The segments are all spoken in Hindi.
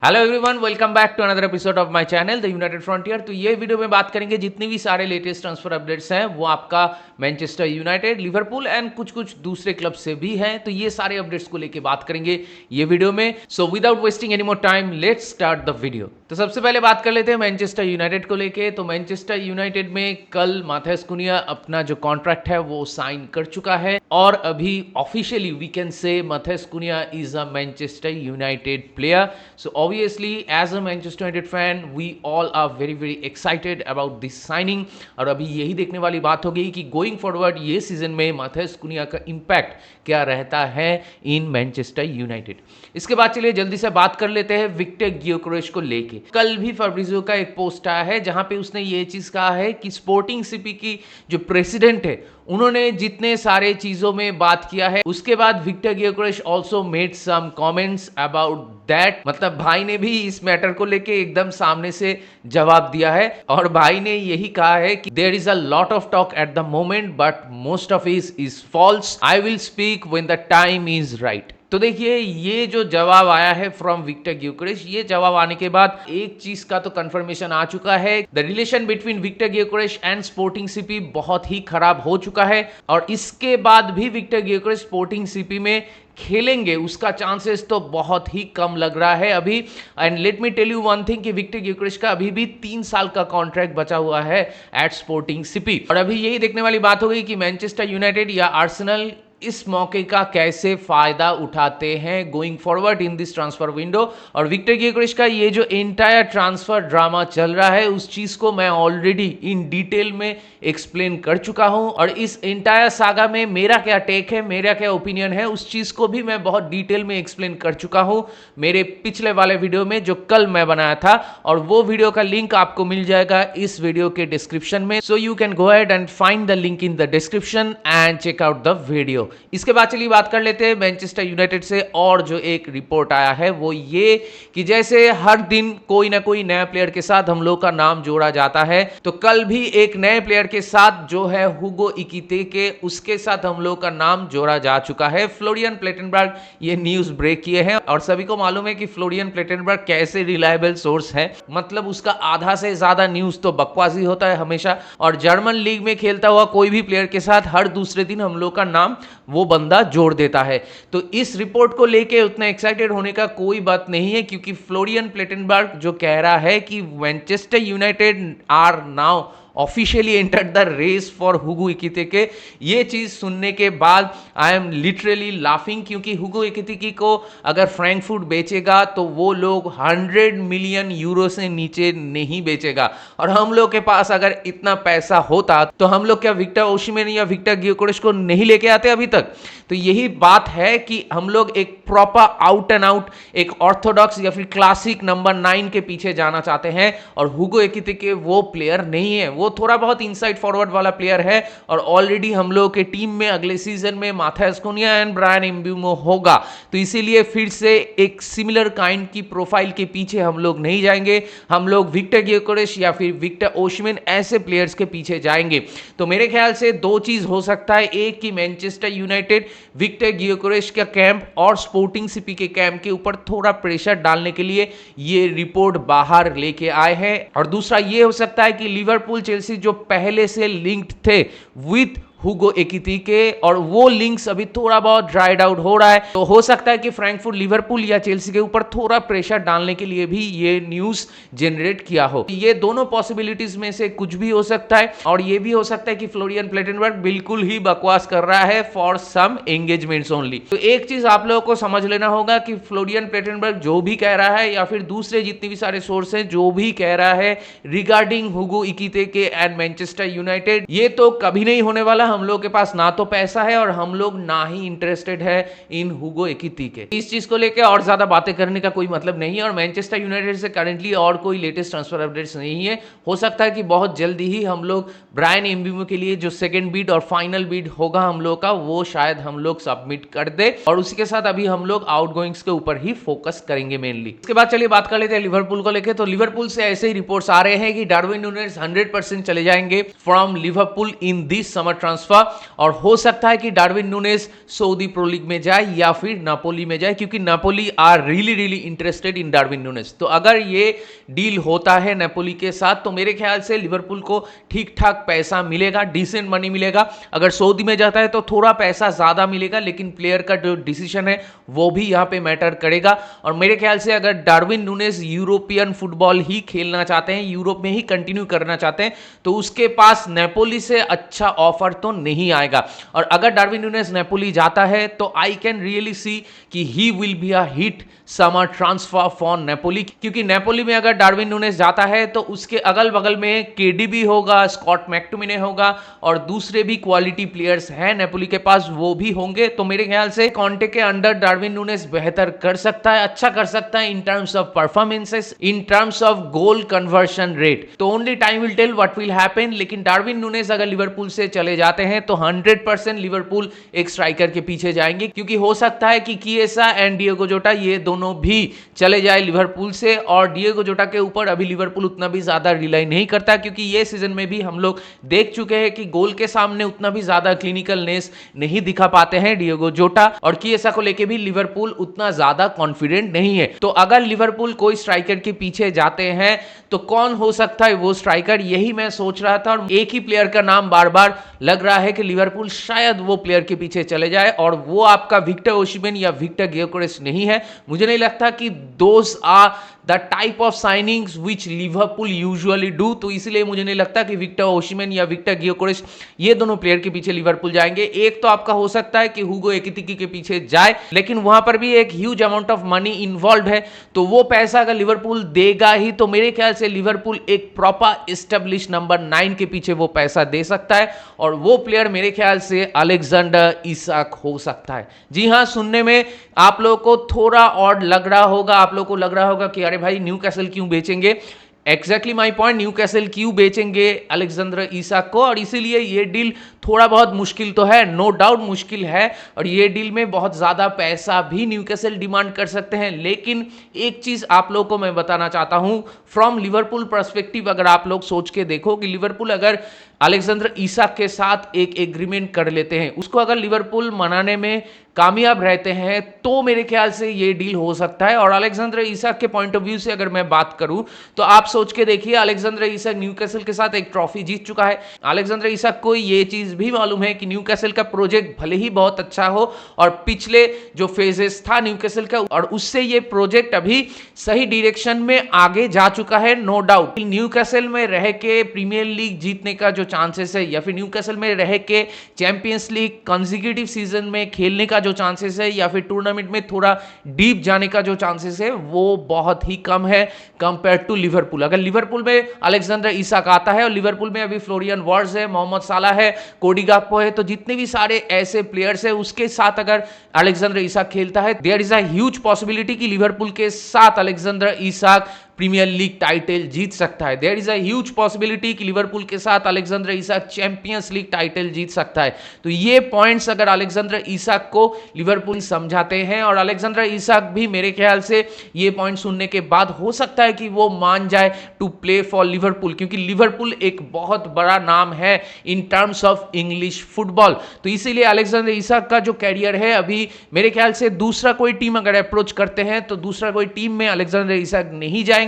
Hello everyone, welcome back to another episode of my channel the United Frontier. तो ये वीडियो में बात करेंगे जितने भी सारे लेटेस्ट ट्रांसफर अपडेट्स हैं वो आपका मैनचेस्टर यूनाइटेड, लिवरपूल एंड कुछ कुछ दूसरे क्लब से भी हैं। तो ये सारे अपडेट्स को लेके बात करेंगे ये वीडियो में। So without wasting any more time, let's start the video. तो सबसे पहले बात कर लेते हैं मैनचेस्टर यूनाइटेड को लेके। तो मैनचेस्टर यूनाइटेड में कल माथेस कुनिया अपना जो कॉन्ट्रैक्ट है वो साइन कर चुका है और अभी officially we can say Matheus Cunha is a Manchester United player. So obviously as a Manchester United fan we all are very excited about this signing। और अभी यही देखने वाली बात हो गई कि गोइंग फॉरवर्ड ये सीजन में माथेस कुनिया का इंपैक्ट क्या रहता है इन मैनचेस्टर यूनाइटेड। इसके बाद चलिए जल्दी से बात कर लेते हैं विक्टर ग्योकेरेस को लेके। कल भी फैब्रिजियो का एक पोस्ट आया है जहां पे उसने ये चीज कहा है कि स्पोर्टिंग सीपी की जो प्रेसिडेंट है उन्होंने जितने सारे चीजों में बात किया है उसके बाद Victor Gyokeres also made some comments about that. मतलब भाई ने भी इस मैटर को लेके एकदम सामने से जवाब दिया है और भाई ने यही कहा है कि there is a lot of talk at the moment but most of is false. I will speak when the time is right. तो देखिए ये जो जवाब आया है फ्रॉम विक्टर ग्योकेरेस, ये जवाब आने के बाद एक चीज का तो कंफर्मेशन आ चुका है, the relation between Viktor Gyokeres and sporting CP बहुत ही खराब हो चुका है और इसके बाद भी विक्टर ग्योकेरेस स्पोर्टिंग सीपी में खेलेंगे उसका चांसेस तो बहुत ही कम लग रहा है अभी। And let me tell you one thing कि विक्टर ग्योकेरेस का अभी भी 3 साल का कॉन्ट्रैक्ट बचा हुआ है एट स्पोर्टिंग सीपी। और अभी यही देखने वाली बात हो गई कि मैनचेस्टर यूनाइटेड या आर्सेनल इस मौके का कैसे फायदा उठाते हैं going forward in this transfer window. और विक्टर ग्योकेरेस का ये जो एंटायर ट्रांसफर ड्रामा चल रहा है उस चीज को मैं ऑलरेडी इन डिटेल में एक्सप्लेन कर चुका हूं और इस एंटायर सागा में मेरा क्या टेक है, मेरा क्या ओपिनियन है, उस चीज को भी मैं बहुत डिटेल में एक्सप्लेन कर चुका हूं मेरे पिछले वाले वीडियो में जो कल मैं बनाया था और वो वीडियो का लिंक आपको मिल जाएगा इस वीडियो के डिस्क्रिप्शन में। So you can go ahead and find the link in the description and check out the video. इसके बाद चलिए बात कर लेते हैं मैनचेस्टर यूनाइटेड से और जो एक रिपोर्ट आया है वो ये कि जैसे हर दिन कोई ना कोई नया प्लेयर के साथ हम लोग का नाम जोड़ा जाता है तो कल भी एक नए प्लेयर के साथ जो है हुगो इकितिके उसके साथ हम लोग का नाम जोड़ा जा चुका है। फ्लोरियन प्लेटनबर्ग ये न्यूज ब्रेक किए हैं और सभी को मालूम है कि फ्लोरियन प्लेटनबर्ग कैसे रिलायबल सोर्स है, मतलब उसका आधा से ज्यादा न्यूज तो बकवासी होता है हमेशा। और जर्मन लीग में खेलता हुआ कोई भी प्लेयर के साथ हर दूसरे दिन हम लोग का नाम वो बंदा जोड़ देता है। तो इस रिपोर्ट को लेके उतना एक्साइटेड होने का कोई बात नहीं है क्योंकि फ्लोरियन प्लेटनबर्ग जो कह रहा है कि Manchester United are now officially entered the race for Hugo Ekitike, ये चीज सुनने के बाद आई एम लिटरली लाफिंग क्योंकि हुगो इकितिके को अगर फ्रैंकफर्ट बेचेगा तो वो लोग 100 मिलियन यूरो से नीचे नहीं बेचेगा और हम लोग के पास अगर इतना पैसा होता तो हम लोग क्या विक्टर ओसिमेन या विक्टर ग्योकेरेस को नहीं लेके आते अभी तक। तो यही बात है कि हम लोग एक प्रॉपर आउट एंड आउट एक ऑर्थोडॉक्स या फिर क्लासिक नंबर 9 के पीछे जाना चाहते हैं और हुगो इकितिके वो प्लेयर नहीं है, वो थोड़ा बहुत इनसाइड फॉरवर्ड वाला प्लेयर है और ऑलरेडी हम लोग के टीम में अगले सीजन में माथेस कुनिया एंड ब्रायन एम्ब्यूमो होगा। तो इसीलिए फिर से एक सिमिलर काइंड की प्रोफाइल के पीछे हम लोग नहीं जाएंगे, हम लोग विक्टर ग्योकेरेस या फिर विक्टर ओसिमेन ऐसे प्लेयर्स के पीछे जाएंगे। तो मेरे ख्याल से दो चीज हो सकता है, एक कि मैनचेस्टर यूनाइटेड विक्टर ग्योकेरेस का कैंप और स्पोर्टिंग सीपी के कैंप के ऊपर थोड़ा प्रेशर डालने के लिए ये रिपोर्ट बाहर लेके आए हैं और दूसरा ये हो सकता है कि लिवरपूल चेल्सी जो पहले से लिंक्ड थे विद हुगो इकितिके और वो लिंक्स अभी थोड़ा बहुत ड्राइड आउट हो रहा है तो हो सकता है कि फ्रैंकफर्ट लिवरपूल या चेल्सी के ऊपर थोड़ा प्रेशर डालने के लिए भी ये न्यूज जनरेट किया हो। ये दोनों पॉसिबिलिटीज में से कुछ भी हो सकता है और ये भी हो सकता है कि फ्लोरियन प्लेटनबर्ग बिल्कुल ही बकवास कर रहा है फॉर सम एंगेजमेंट्स ओनली। तो एक चीज आप लोगों को समझ लेना होगा कि फ्लोरियन प्लेटनबर्ग जो भी कह रहा है या फिर दूसरे जितने भी सारे सोर्स हैं जो भी कह रहा है regarding Hugo Ekitike and Manchester United, ये तो कभी नहीं होने वाला। हम लोग के पास ना तो पैसा है और हम लोग ना ही इंटरेस्टेड है इन हुगो इकितिके। इस चीज को लेकर और ज्यादा बातें करने का कोई मतलब नहीं है और मैनचेस्टर यूनाइटेड से करंटली और कोई लेटेस्ट ट्रांसफर अपडेट्स नहीं है। हो सकता है कि बहुत जल्दी ही हम लोग ब्रायन एम्ब्यूमो के लिए जो सेकंड बीड और फाइनल बीड होगा हम लोग का वो शायद हम लोग सबमिट कर दे और उसी के साथ अभी हम लोग आउटगोइंग्स के ऊपर ही फोकस करेंगे मेनली। इसके बाद चलिए बात कर लेते हैं लिवरपूल को लेकर। तो लिवरपूल से ऐसे ही रिपोर्ट्स आ रहे हैं कि डार्विन नुनेज 100% चले जाएंगे from Liverpool in this summer transfer transfer, और हो सकता है कि Darwin Nunez Saudi Pro League में जाए या फिर नापोली में जाए, क्योंकि Napoli are really interested in Darwin Nunez. तो अगर ये डील होता है नापोली के साथ तो मेरे ख्याल से लिवरपूल को ठीक ठाक पैसा मिलेगा, डिसेंट मनी मिलेगा। अगर सऊदी में जाता है तो थोड़ा पैसा ज्यादा मिलेगा, लेकिन प्लेयर का जो डिसीजन है वो भी यहां पे मैटर करेगा। और मेरे ख्याल से अगर डार्विन नूनेस यूरोपियन फुटबॉल ही खेलना चाहते हैं, यूरोप में ही कंटिन्यू करना चाहते हैं, तो उसके पास नेपोली से अच्छा ऑफर तो नहीं आएगा। और अगर डार्विन नूनेस नेपोली जाता है तो आई कैन रियली सी कि he will be a hit summer transfer for Napoli, क्योंकि नेपोली में अगर डार्विन नूनेस जाता है तो उसके अगल बगल में केडीबी होगा, स्कॉट मैक्टोमिने होगा, और दूसरे भी क्वालिटी प्लेयर्स हैं नेपोली के पास, वो भी होंगे। तो मेरे ख्याल से कॉन्टे के अंडर डार्विन नूनेस बेहतर कर सकता है, अच्छा कर सकता है in terms of performances, in terms of goal conversion rate. तो only time will tell what will happen. लेकिन डार्विन नूनेस अगर लिवरपूल से चले जाते हैं तो 100% लिवरपूल एक स्ट्राइकर के पीछे जाएंगे, क्योंकि हो सकता है कि किएसा एंड डिएगो जोटा ये दोनों भी चले जाए लिवरपूल से। और डिएगो जोटा के ऊपर अभी लिवरपूल उतना भी ज्यादा रिलाई नहीं करता, क्योंकि ये सीजन में भी हम लोग देख चुके हैं कि गोल के सामने उतना भी ज्यादा क्लिनिकलनेस नहीं दिखा पाते हैं डिएगो जोटा, और किएसा को लेके भी लिवरपूल उतना ज्यादा कॉन्फिडेंट नहीं है। तो अगर लिवरपूल कोई स्ट्राइकर के पीछे जाते हैं तो कौन हो सकता है वो स्ट्राइकर, यही मैं सोच रहा था। और एक ही प्लेयर का नाम बार बार लग रहा है कि लिवरपूल शायद वो प्लेयर के पीछे चले जाए, और वो आपका विक्टर ओसिमेन या विक्टर ग्योकेरेस नहीं है। मुझे नहीं लगता कि those are the type of signings which Liverpool usually do. तो इसलिए मुझे नहीं लगता कि विक्टर ओसिमेन या विक्टर ग्योकेरेस ये दोनों प्लेयर के पीछे लिवरपूल जाएंगे। एक तो आपका हो सकता है कि हुगो एकितिकी के पीछे जाए, लेकिन वहां पर भी एक huge amount of money involve है, तो वो पैसा अगर लिवरपूल देगा ही तो मेरे ख्याल से लिवरपूल एक प्रॉपर एस्टेब्लिश नंबर 9 के पीछे वो पैसा दे सकता है, और वो प्लेयर मेरे ख्याल से अलेक्जेंडर इसाक हो सकता है। जी हां, सुनने में आप लोगों को थोड़ा ऑड लग रहा होगा, आप लोगों को लग रहा होगा कि अरे भाई न्यूकासल क्यों बेचेंगे। एग्जैक्टली माई पॉइंट, न्यूकासल क्यों बेचेंगे अलेक्जेंडर इसाक को, और इसीलिए ये डील थोड़ा बहुत मुश्किल तो है, नो डाउट मुश्किल है, और ये डील में बहुत ज्यादा पैसा भी न्यूकासल डिमांड कर सकते हैं। लेकिन एक चीज आप लोगों को मैं बताना चाहता हूं फ्रॉम लिवरपूल पर्सपेक्टिव, अगर आप लोग सोच के देखो कि लिवरपूल अगर अलेक्जेंडर इसाक के साथ एक एग्रीमेंट कर लेते हैं, उसको अगर लिवरपूल मनाने में कामयाब रहते हैं, तो मेरे ख्याल से ये डील हो सकता है। और अलेक्जेंडर इसाक के पॉइंट ऑफ व्यू से अगर मैं बात करूं तो आप सोच के देखिए, अलेक्जेंडर इसाक न्यूकासल के साथ एक ट्रॉफी जीत चुका है। अलेक्जेंडर इसाक को ये चीज भी मालूम है कि न्यूकासल का प्रोजेक्ट भले ही बहुत अच्छा हो, और पिछले जो फेजेस था न्यूकासल का, और उससे ये प्रोजेक्ट अभी सही डायरेक्शन में आगे जा चुका है, नो डाउट। न्यूकासल में रह के प्रीमियर लीग जीतने का जो चांसेस है, या फिर न्यूकासल में रह के चैंपियंस लीग कंसेक्यूटिव सीजन में खेलने का जो चांसेस है, या फिर टूर्नामेंट में थोड़ा डीप जाने का जो चांसेस है, वो बहुत ही कम है कंपेयर टू लिवरपूल। अगर लिवरपूल में अलेक्जेंडर इसाक आता है, और लिवरपूल में अभी फ्लोरियन वर्ट्ज है, मोहम्मद साला है, कोडी गाक्पो है, तो जितने भी सारे ऐसे प्लेयर्स है, उसके साथ अगर अलेक्जेंडर इसाक खेलता है, there is a huge possibility कि लिवरपूल के साथ Alexander Isak Premier League title जीत सकता है। There is a huge possibility कि लिवरपूल के साथ Alexander Isak Champions League title जीत सकता है। तो ये पॉइंट्स अगर अलेक्जेंडर इसाक को लिवरपूल समझाते हैं, और अलेक्जेंडर इसाक भी मेरे ख्याल से ये पॉइंट सुनने के बाद हो सकता है कि वो मान जाए टू प्ले फॉर लिवरपूल, क्योंकि लिवरपूल एक बहुत बड़ा नाम है in terms of English football. तो इसीलिए अलेक्जेंडर इसाक का जो कैरियर है, अभी मेरे ख्याल से दूसरा कोई टीम अगर अप्रोच करते हैं तो दूसरा कोई टीम में अलेक्जेंडर इसाक नहीं जाएंगे,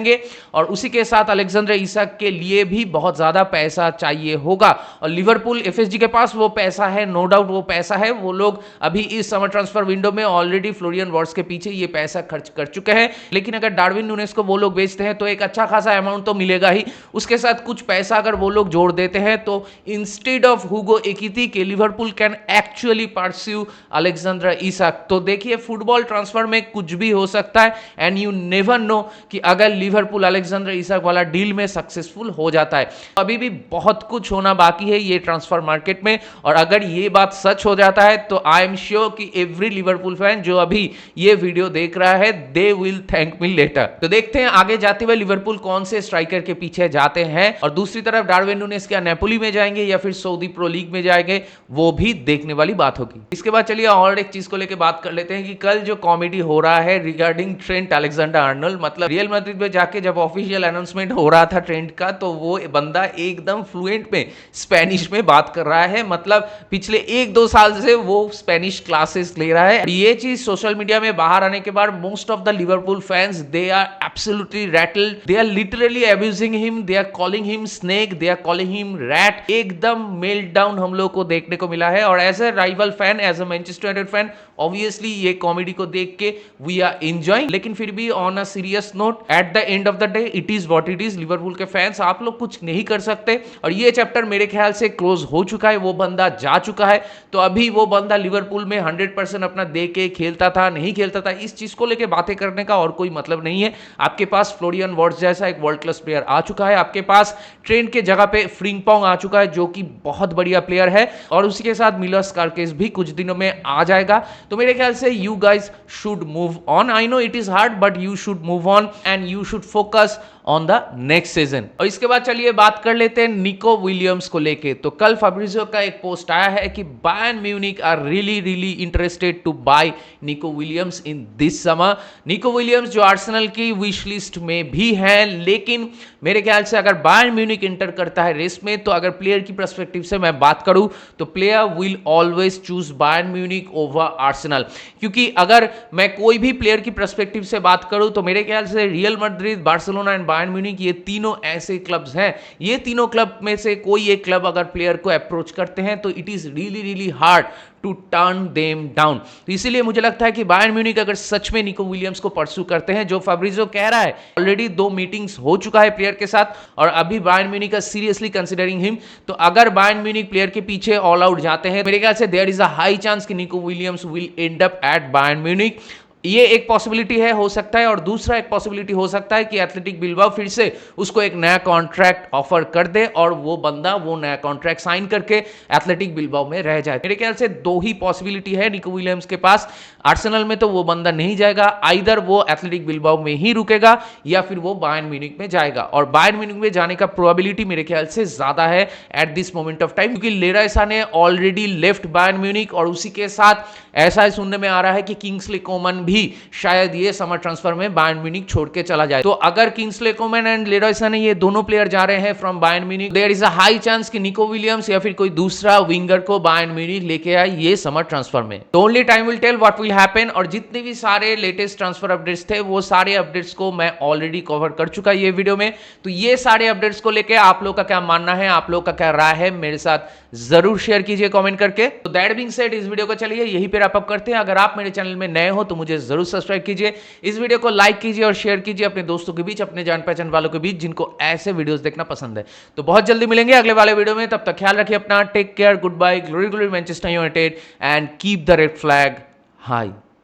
और उसी के साथ अलेक्जेंडर इसाक के लिए भी बहुत ज्यादा पैसा चाहिए होगा। और लिवरपूल एफएसजी के पास वो पैसा है, नो डाउट वो पैसा है। वो लोग अभी इस समर ट्रांसफर विंडो में ऑलरेडी फ्लोरियन वर्ट्ज के पीछे ये पैसा खर्च कर चुके हैं। लेकिन अगर डार्विन नूनेस को वो लोग बेचते हैं तो एक अच्छा खासा अमाउंट तो मिलेगा ही, उसके साथ कुछ पैसा अगर वो लोग जोड़ देते हैं, तो instead of Hugo Ekitike Liverpool can actually pursue Alexander Isak. तो देखिए, फुटबॉल ट्रांसफर में कुछ भी हो सकता है, एंड यू नेवर नो कि अगर लिवरपूल अलेक्जेंडर इसाक वाला डील में सक्सेसफुल हो जाता है। अभी भी बहुत कुछ होना बाकी है ये ट्रांसफर मार्केट में, और अगर ये बात सच हो जाता है तो आई एम श्योर कि एवरी लिवरपूल फैन जो अभी ये वीडियो देख रहा है, they will thank me later. तो देखते हैं आगे जाते हुए लिवरपूल कौन से स्ट्राइकर के पीछे जाते हैं, और दूसरी तरफ डार्विन नूनेस क्या नेपोली में जाएंगे या फिर सऊदी प्रो लीग में जाएंगे, वो भी देखने वाली बात होगी। इसके बाद चलिए और एक चीज को लेकर बात कर लेते हैं कि कल जो कॉमेडी हो रहा है रिगार्डिंग ट्रेंट अलेक्जेंडर आर्नोल्ड, मतलब रियल मैड्रिड में जाके जब ऑफिशियल अनाउंसमेंट हो रहा था ट्रेंड का, तो वो बंदा एकदम फ्लुएंट में स्पेनिश में बात कर रहा है। मतलब पिछले 1-2 साल से वो स्पेनिश क्लासेस ले रहा है। ये चीज सोशल मीडिया में बाहर आने के बाद most of the Liverpool fans, they are absolutely rattled, they are literally abusing him, they are calling him snake, they are calling him rat. एकदम मेल्टडाउन हम लोग को देखने को मिला है। और as a rival fan, as a Manchester United fan, obviously ये कॉमेडी को देख के वी आर एंजॉयिंग। लेकिन फिर भी on a serious note, at the end of the day it is what it is. Liverpool के फैंस, आप लोग कुछ नहीं कर सकते और ये चैप्टर मेरे ख्याल से क्लोज हो चुका है। वो बंदा जा चुका है। तो अभी वो बंदा लिवरपूल में 100% अपना दे के खेलता था, नहीं खेलता था, इस चीज को लेके बातें करने का और कोई मतलब नहीं है। आपके पास फ्लोरियन वर्ट्स जैसा एक वर्ल्ड क्लास प्लेयर आ चुका है। आपके पास ट्रेंड के जगह पे फ्रिंगपोंग आ चुका है, जो कि बहुत बढ़िया प्लेयर है। और उसी के साथ मिलर्स कारकेस भी कुछ दिनों में आ जाएगा। तो मेरे ख्याल से you guys should move on. I know it is hard, but you should move on and you should focus on the next season. और इसके बाद चलिए बात कर लेते हैं निको विलियम्स को लेके। तो कल फैब्रिजियो का एक पोस्ट आया है कि Bayern Munich are really interested to buy Nico Williams in this summer. Nico Williams जो आर्सेनल की विश लिस्ट में भी है, लेकिन मेरे ख्याल से अगर बायर्न म्यूनिख एंटर करता है रेस में, तो अगर प्लेयर की पर्सपेक्टिव से मैं बात करूं तो player will always choose Bayern Munich over Arsenal. क्योंकि अगर मैं कोई भी प्लेयर की पर्सपेक्टिव से बात करूं तो मेरे ख्याल से real Madrid, Barcelona and Bayern Munich, ये तीनों ऐसे क्लब्स हैं, ये तीनों क्लब में से कोई एक क्लब अगर प्लेयर को अप्रोच करते हैं तो it is really hard to turn them down. तो इसीलिए मुझे लगता है कि बायर्न म्यूनिख अगर सच में निको विलियम्स को परस्यू करते हैं, जो फैब्रिजियो कह रहा है, ऑलरेडी 2 मीटिंग्स हो चुका है प्लेयर के साथ और अभी Bayern Munich seriously considering him. तो अगर बायर्न म्यूनिख प्लेयर के पीछे ऑल आउट जाते हैं, मेरे ख्याल से there is a high chance कि Nico Williams will end up at Bayern Munich. ये एक पॉसिबिलिटी है, हो सकता है। और दूसरा एक पॉसिबिलिटी हो सकता है कि एथलेटिक बिल्बाओ फिर से उसको एक नया कॉन्ट्रैक्ट ऑफर कर दे और वो बंदा वो नया कॉन्ट्रैक्ट साइन करके एथलेटिक बिल्बाओ में रह जाए। मेरे ख्याल से 2 ही पॉसिबिलिटी है निको विलियम्स के पास। आर्सेनल में तो वो बंदा नहीं जाएगा, आइदर वो एथलेटिक बिल्बाओ में ही रुकेगा या फिर वो बायर्न म्यूनिख में जाएगा। और बायर्न म्यूनिख में जाने का प्रोबेबिलिटी मेरे ख्याल से ज्यादा है at this moment of time, क्योंकि Leroy Sane already left Bayern Munich और उसी के साथ ऐसा ही सुनने में आ रहा है कि किंग्सले कोमन भी शायद ये समर ट्रांसफर में बायर्न म्यूनिख छोड़ के चला जाए। तो अगर Kingsley Coman and Leroy Sane ये दोनों प्लेयर जा रहे हैं from Bayern Munich, there is a high chance कि निको विलियम्स या फिर कोई दूसरा विंगर को बायर्न म्यूनिख लेके आए ये समर ट्रांसफर में। तो only time will tell what will happen. और जितने भी सारे लेटेस्ट ट्रांसफर अपडेट्स थे, वो सारे अपडेट्स को मैं ऑलरेडी कवर कर चुका ये वीडियो में। तो ये सारे अपडेट्स को लेके आप लोग का क्या मानना है, आप लोग का क्या राय है, मेरे साथ जरूर शेयर कीजिए कमेंट करके। तो दैट बीइंग सेड, इस वीडियो को चलिए यहीं पे रैप अप करते हैं। अगर आप मेरे चैनल में नए हो तो मुझे जरूर सब्सक्राइब कीजिए, इस वीडियो को लाइक कीजिए और शेयर कीजिए अपने दोस्तों के बीच, अपने जान पहचान वालों के बीच जिनको ऐसे वीडियोस देखना पसंद है। तो बहुत जल्दी मिलेंगे अगले वाले वीडियो में, तब तक ख्याल रखिए अपना। Take care, goodbye, glory glory Manchester United and keep the red flag high.